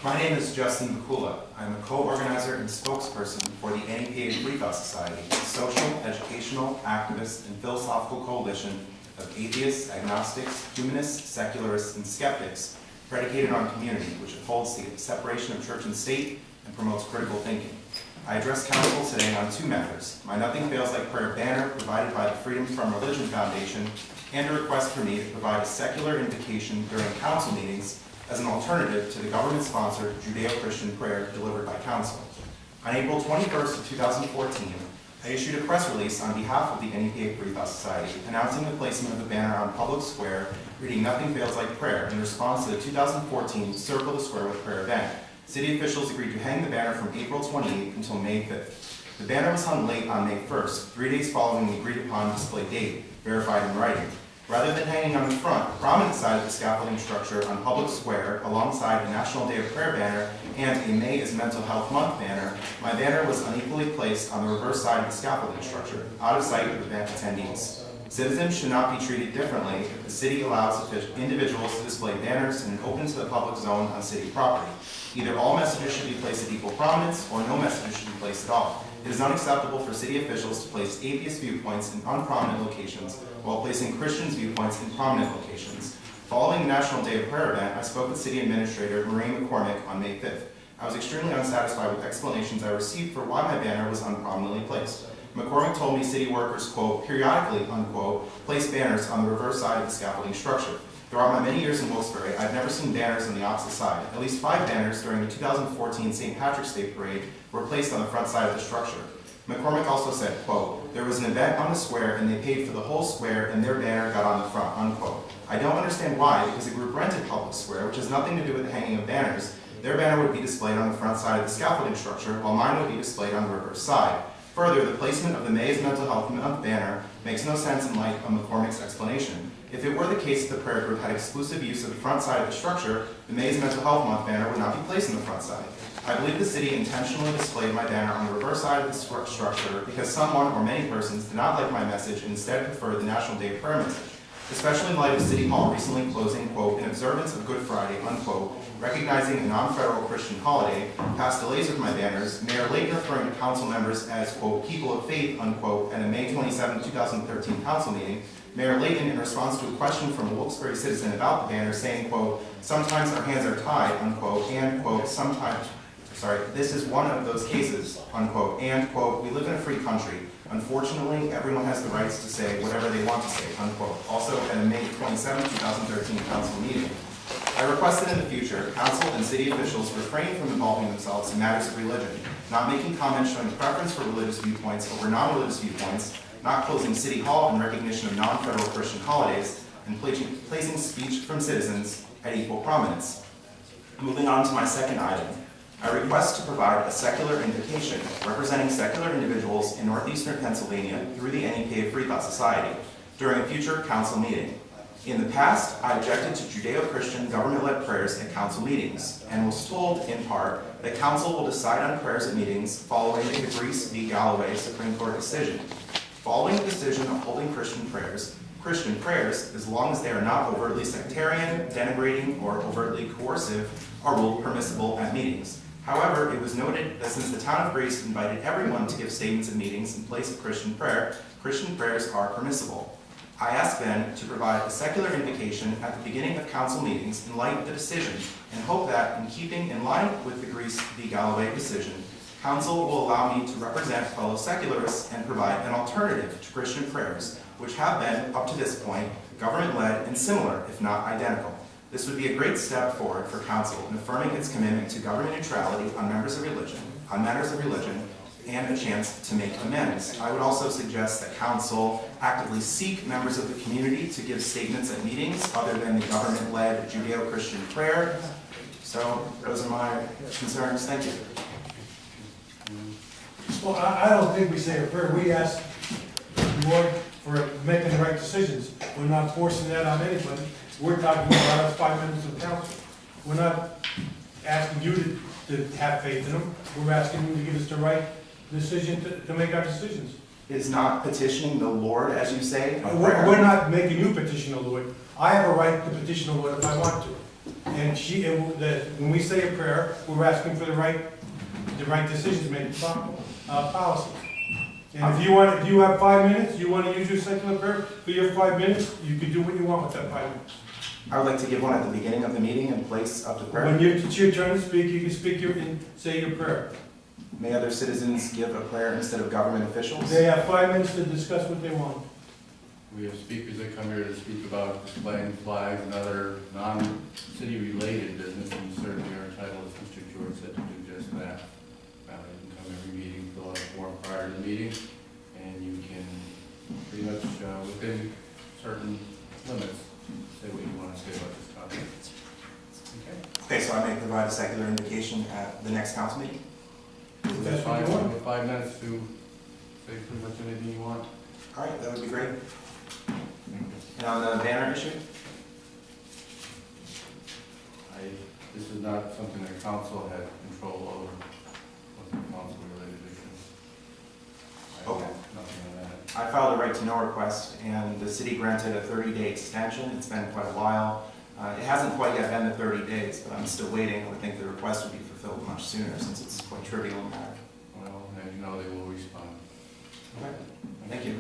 My name is Justin Vacula. I'm a co-organizer and spokesperson for the NEPA Free Thought Society, a social, educational, activist, and philosophical coalition of atheists, agnostics, humanists, secularists, and skeptics predicated on community, which upholds the separation of church and state and promotes critical thinking. I address council today on two matters: my Nothing Fails Like Prayer banner provided by the Freedom from Religion Foundation, and a request for me to provide a secular invocation during council meetings as an alternative to the government-sponsored Judeo-Christian prayer delivered by council. On April 21st of 2014, I issued a press release on behalf of the NEPA Free Thought Society announcing the placement of a banner on public square reading "Nothing Fails Like Prayer" in response to the 2014 Circle the Square with Prayer event. City officials agreed to hang the banner from April 28th until May 5th. The banner was hung late on May 1st, 3 days following the agreed-upon display date, verified in writing. Rather than hanging on the front, prominent side of the scaffolding structure on public square alongside a National Day of Prayer banner and a May is Mental Health Month banner, my banner was unequally placed on the reverse side of the scaffolding structure, out of sight of event attendees. Citizens should not be treated differently if the city allows individuals to display banners in an open to the public zone on city property. Either all messages should be placed at equal prominence or no messages should be placed at all. It is unacceptable for city officials to place atheist viewpoints in unprominent locations while placing Christians' viewpoints in prominent locations. Following the National Day of Prayer event, I spoke with City Administrator Maureen Lavelle on May 5th. I was extremely unsatisfied with explanations I received for why my banner was unprominently placed. McCormick told me city workers, quote, periodically, unquote, place banners on the reverse side of the scaffolding structure. Throughout my many years in Wilkes-Barre, I've never seen banners on the opposite side. At least 5 banners during the 2014 St. Patrick's Day Parade were placed on the front side of the structure. McCormick also said, quote, there was an event on the square and they paid for the whole square and their banner got on the front, unquote. I don't understand why, because the group rented public square, which has nothing to do with the hanging of banners. Their banner would be displayed on the front side of the scaffolding structure, while mine would be displayed on the reverse side. Further, the placement of the May is Mental Health Month banner makes no sense in light of McCormick's explanation. If it were the case that the prayer group had exclusive use of the front side of the structure, the May is Mental Health Month banner would not be placed on the front side. I believe the city intentionally displayed my banner on the reverse side of the structure because someone or many persons did not like my message and instead preferred the National Day of Prayer message. Especially in light of City Hall recently closing, quote, in observance of Good Friday, unquote, recognizing a non-federal Christian holiday, past delays with my banners, Mayor Layton referring to council members as, quote, people of faith, unquote, at a May 27, 2013 council meeting, Mayor Layton, in response to a question from a Wilkes-Barre citizen about the banner, saying, quote, sometimes our hands are tied, unquote, and, quote, this is one of those cases, unquote, and, quote, we live in a free country. Unfortunately, everyone has the rights to say whatever they want to say, unquote. Also, at a May 27, 2013 council meeting. I requested in the future, council and city officials refrain from involving themselves in matters of religion, not making comments showing preference for religious viewpoints over non-religious viewpoints, not closing City Hall in recognition of non-federal Christian holidays, and placing speech from citizens at equal prominence. Moving on to my second item. I request to provide a secular invocation representing secular individuals in northeastern Pennsylvania through the NEPA Free Thought Society during a future council meeting. In the past, I objected to Judeo-Christian government-led prayers at council meetings and was told, in part, that council will decide on prayers at meetings following the Greece v. Galloway Supreme Court decision. Following the decision of holding Christian prayers, as long as they are not overtly sectarian, denigrating, or overtly coercive, are ruled permissible at meetings. However, it was noted that since the town of Greece invited everyone to give statements at meetings in place of Christian prayer, Christian prayers are permissible. I asked then to provide a secular invocation at the beginning of council meetings in light of the decision and hope that, in keeping in line with the Greece v. Galloway decision, council will allow me to represent fellow secularists and provide an alternative to Christian prayers, which have been, up to this point, government-led and similar, if not identical. This would be a great step forward for council in affirming its commitment to government neutrality on matters of religion, and a chance to make amends. I would also suggest that council actively seek members of the community to give statements at meetings other than the government-led Judeo-Christian prayer. So those are my concerns. Thank you. Well, I don't think we say a prayer. We ask the Lord for making the right decisions. We're not forcing that on anybody. We're talking about us 5 members of council. We're not asking you to have faith in them. We're asking you to give us the right decision to make our decisions. Is not petitioning the Lord, as you say, We're not making you petition the Lord. I have a right to petition the Lord if I want to. And when we say a prayer, we're asking for the right decisions made, policies. And if you have 5 minutes, you want to use your secular prayer for your 5 minutes, you can do what you want with that 5 minutes. I would like to give one at the beginning of the meeting in place of the prayer. When it's your turn to speak, you can speak and say your prayer. May other citizens give a prayer instead of government officials? They have 5 minutes to discuss what they want. We have speakers that come here to speak about displaying flags and other non-city related business, and certainly are entitled, as Mr. George said, to do just that. You can come every meeting, fill out a form prior to the meeting, and you can pretty much, within certain limits, say what you want to say about this topic. Okay? Okay, so I may provide a secular invocation at the next council meeting? That's what fine. you want. You have 5 minutes to say pretty much anything you want. All right, that would be great. And on the banner issue? This is not something that council had control over, wasn't a council related issue. I Okay. have nothing on that. I filed a right to know request, and the city granted a 30-day extension. It's been quite a while. It hasn't quite yet been the 30 days, but I'm still waiting. I would think the request would be fulfilled much sooner, since it's quite trivial matter. Well, as you know, they will respond. Okay. Thank you.